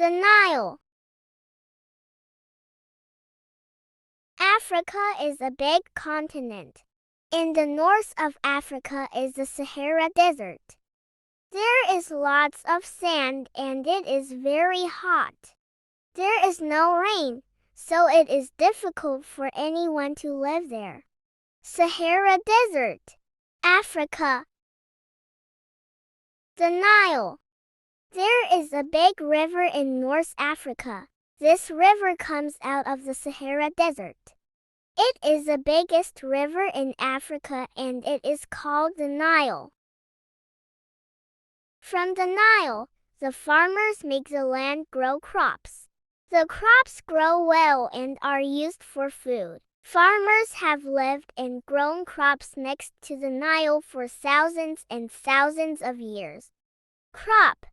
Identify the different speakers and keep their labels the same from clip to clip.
Speaker 1: The Nile. Africa is a big continent. In the north of Africa is the Sahara Desert. There is lots of sand and it is very hot. There is no rain, so it is difficult for anyone to live there. Sahara Desert, Africa. The Nile. There is a big river in North Africa. This river comes out of the Sahara Desert. It is the biggest river in Africa and it is called the Nile. From the Nile, the farmers make the land grow crops. The crops grow well and are used for food. Farmers have lived and grown crops next to the Nile for thousands and thousands of years. Crop.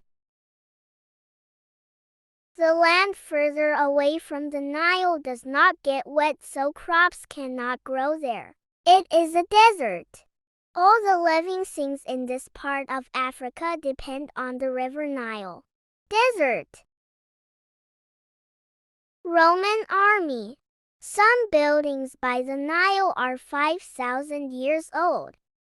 Speaker 1: The land further away from the Nile does not get wet, so crops cannot grow there. It is a desert. All the living things in this part of Africa depend on the river Nile. Desert. Roman army. Some buildings by the Nile are 5,000 years old.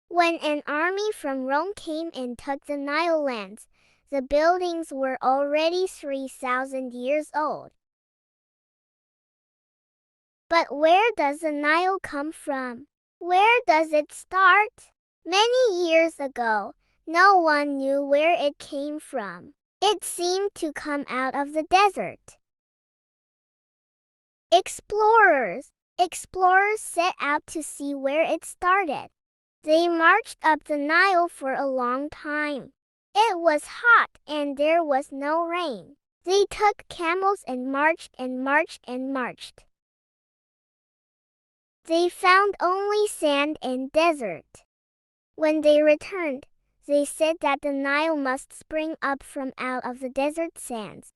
Speaker 1: When an army from Rome came and took the Nile lands, the buildings were already 3,000 years old. But where does the Nile come from? Where does it start? Many years ago, no one knew where it came from. It seemed to come out of the desert. Explorers. Explorers set out to see where it started. They marched up the Nile for a long time. It was hot and there was no rain. They took camels and marched and marched and marched. They found only sand and desert. When they returned, they said that the Nile must spring up from out of the desert sands.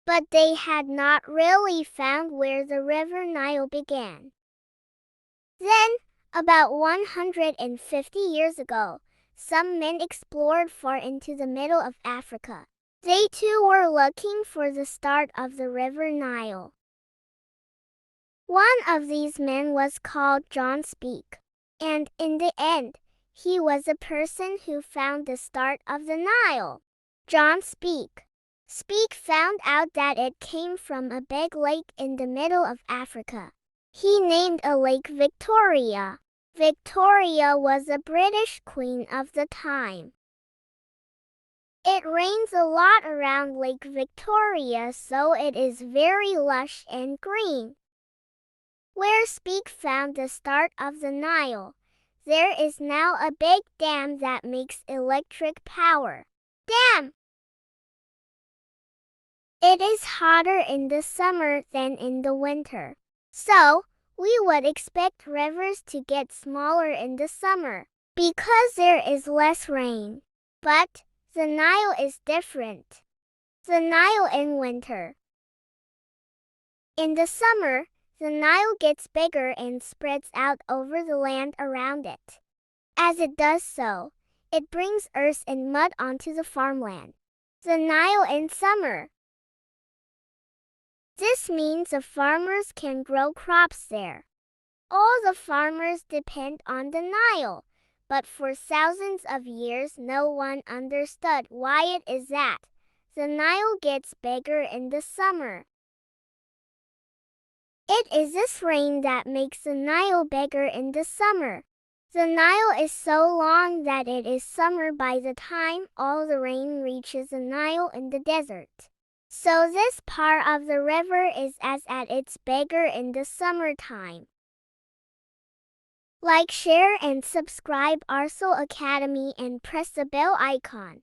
Speaker 1: But they had not really found where the river Nile began. Then, about 150 years ago, some men explored far into the middle of Africa. They too were looking for the start of the river Nile. One of these men was called John Speke, and in the end, he was the person who found the start of the Nile. John Speke. Speke found out that it came from a big lake in the middle of Africa. He named a lake Victoria. Victoria was a British queen of the time. It rains a lot around Lake Victoria, so it is very lush and green. Where Speke found the start of the Nile, there is now a big dam that makes electric power. Dam! It is hotter in the summer than in the winter. So, we would expect rivers to get smaller in the summer, because there is less rain. But the Nile is different. The Nile in winter. In the summer, the Nile gets bigger and spreads out over the land around it. As it does so, it brings earth and mud onto the farmland. The Nile in summer. This means the farmers can grow crops there. All the farmers depend on the Nile, but for thousands of years no one understood why it is that the Nile gets bigger in the summer. It is this rain that makes the Nile bigger in the summer. The Nile is so long that it is summer by the time all the rain reaches the Nile in the desert. So this part of the river is as at its bigger in the summertime. Like, share and subscribe our Soul Academy and press the bell icon.